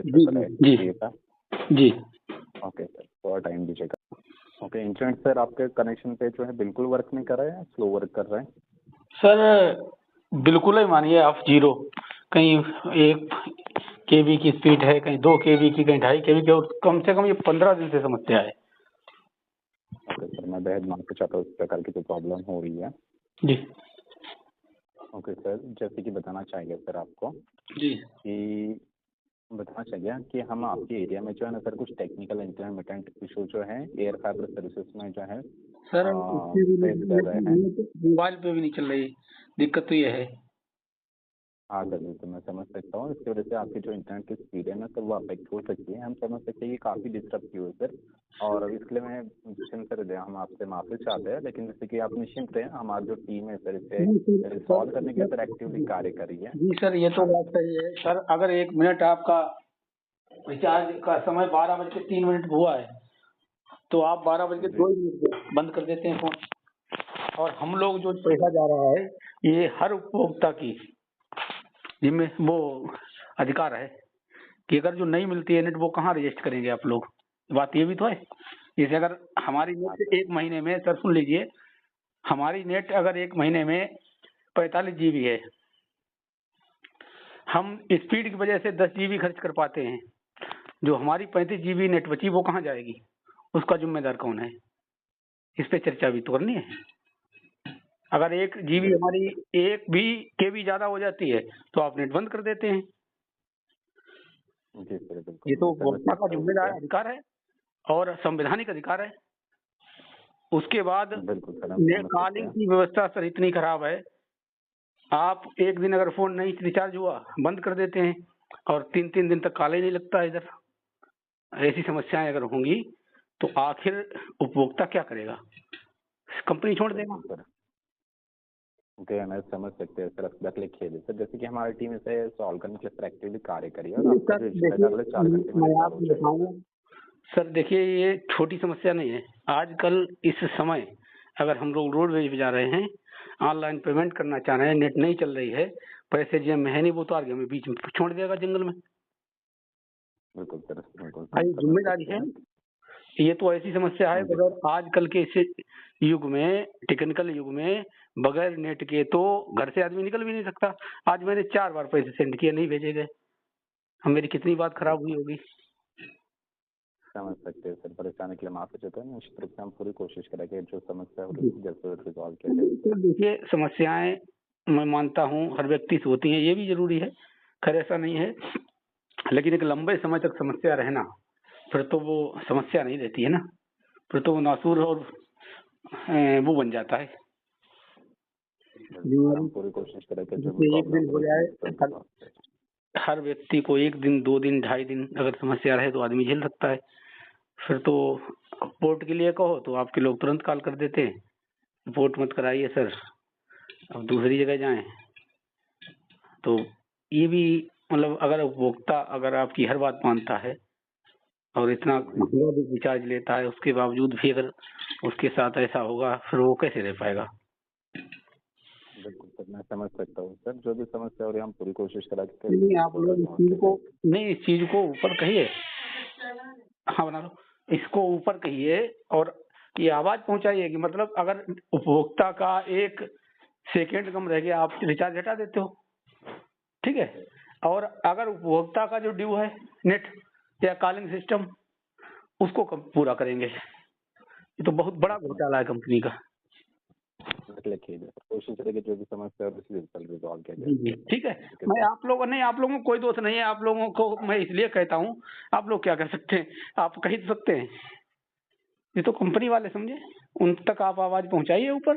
जी पता जी जी चाहिए था। जी ओके सर, थोड़ा टाइम दीजिएगा। ओके, इंटरनेट सर आपके कनेक्शन पे जो है बिल्कुल वर्क नहीं कर रहा है या स्लो वर्क कर रहा है? सर बिल्कुल ही मानिए आप जीरो। कहीं 1 KB की स्पीड है, कहीं 2 KB की, कहीं 2.5 KB की, और कम से कम ये 15 दिन से समस्या है। ओके सर, मैं बेहद माफी चाहता हूँ इस प्रकार की जो प्रॉब्लम हो रही है। जी ओके सर, जैसे कि बताना चाहिए सर आपको जी कि हम आपके एरिया में जो है ना सर कुछ टेक्निकल इंटरमिटेंट इशू जो है एयर फाइबर सर्विसेज में जो है सर, उससे भी फेस कर रहे हैं। मोबाइल पे भी नहीं चल रही। दिक्कत तो ये है। हाँ सर, बिल्कुल मैं समझ सकता हूँ। इसकी वजह से आपकी जो इंटरनेट की स्पीड है ना सर वो अफेक्ट हो सकती है। हम समझ सकते हैं कि काफ़ी डिस्टर्ब की हुई है सर, और इसके लिए मैं हम आपसे माफी चाहते हैं। लेकिन जैसे कि आप निश्चिंत रहें, हमारी जो टीम है सर इसे रिजॉल्व करने के लिए सर एक्टिवली कार्य कर रही है। जी सर, ये तो बात सही है सर। अगर 1 मिनट आपका रिचार्ज का समय 12:03 हुआ है, तो आप 12:02 पे बंद कर देते हैं फोन। और हम लोग जो पैसा जा रहा है, ये हर उपभोक्ता की जिम्मे वो अधिकार है कि अगर जो नहीं मिलती है नेट, वो कहाँ रजिस्ट करेंगे आप लोग। बात ये भी तो है। जैसे अगर हमारी नेट 1 महीने में, सर सुन लीजिए, हमारी नेट अगर 1 महीने में 45 GB है, हम स्पीड की वजह से 10 GB खर्च कर पाते हैं। जो हमारी 35 GB नेट बची, वो कहाँ जाएगी? उसका जिम्मेदार कौन है? इस पे चर्चा भी तो करनी है। अगर 1 GB हमारी 1 KB ज्यादा हो जाती है, तो आप नेट बंद कर देते हैं। जी सर, बिल्कुल। ये तो उपभोक्ता का जिम्मेदार अधिकार है और संवैधानिक अधिकार है। उसके बाद बिल्कुल सर, कॉलिंग की व्यवस्था सर इतनी खराब है। आप एक दिन अगर फोन नहीं रिचार्ज हुआ, बंद कर देते हैं, और 3-3 दिन तक कॉल ही नहीं लगता है इधर। ऐसी समस्याएं अगर होंगी, तो आखिर उपभोक्ता क्या करेगा? कंपनी छोड़ देगा। ओके, मैं समझ सकते हैं सर, आपका खेद है सर। जैसे कि हमारी टीम इसे सॉल्व करने के लिए सर एक्टिवली कार्य करी है, और आपका जो इशू है अगले 4 घंटे में रिजॉल्व हो जाएगा। सर देखिए, ये छोटी समस्या नहीं है। आजकल इस समय अगर हम लोग रोडवेज पे जा रहे हैं, ऑनलाइन पेमेंट करना चाह रहे हैं, नेट नहीं चल रही है, पैसे जेब में है नहीं, वो तो आगे हमें बीच में छोड़ देगा जंगल में। बिल्कुल सर, बिल्कुल भाई जिम्मेदारी है। ये तो ऐसी समस्या है, बगैर आजकल के इस युग में, टेक्निकल युग में, बगैर नेट के तो घर से आदमी निकल भी नहीं सकता। आज मैंने 4 बार पैसे सेंड किए, नहीं भेजे गए। हम मेरी कितनी बात खराब हुई होगी। समझ सकते हैं सर, परेशानी के लिए माफी चाहते हैं। निश्चित रूप से हम पूरी कोशिश करेंगे जो समस्या हो रही है जल्द से जल्द रिजॉल्व किया जाए। देखिए, समस्याएं मैं मानता हूँ हर व्यक्ति से होती हैं, ये भी जरूरी है, खैर ऐसा नहीं है। लेकिन एक लंबे समय तक समस्या रहना, फिर तो वो समस्या नहीं रहती है ना, फिर तो वो नासूर और वो बन जाता है। हम पूरी कोशिश करेंगे जो भी एक दिन हो जाए, हर व्यक्ति को 1 दिन, 2 दिन, 2.5 दिन अगर समस्या रहे, तो आदमी झेल सकता है। फिर तो पोर्ट के लिए कहो तो आपके लोग तुरंत कॉल कर देते हैं, पोर्ट मत कराइए सर, अब दूसरी जगह जाएं। तो ये भी मतलब, अगर उपभोक्ता अगर आपकी हर बात मानता है और इतना रिचार्ज लेता है, उसके बावजूद भी अगर उसके साथ ऐसा होगा, फिर वो कैसे रह पाएगा? बिल्कुल सर, मैं समझ सकता हूँ सर। जो भी समस्या हो रही है हम पूरी कोशिश करेंगे। नहीं, आप लोग इस चीज को ऊपर कहिए। हाँ, बना लो। इसको ऊपर कहिए और ये आवाज पहुंचाइए कि मतलब अगर उपभोक्ता का 1 सेकेंड कम रह गया, आप रिचार्ज हटा देते हो, ठीक है। और अगर उपभोक्ता का जो ड्यू है नेट या कॉलिंग सिस्टम, उसको कब पूरा करेंगे? ये तो बहुत बड़ा घोटाला है कंपनी का। कोशिश करेंगे जो भी समस्या है उसे रिजॉल्व किया जी जी, जाए। ठीक है। मैं आप लोगों में कोई दोष नहीं है। आप लोगों को मैं इसलिए कहता हूँ, आप लोग क्या कर सकते हैं? आप कह सकते हैं, ये तो कंपनी वाले समझे, उन तक आप आवाज पहुंचाइए ऊपर।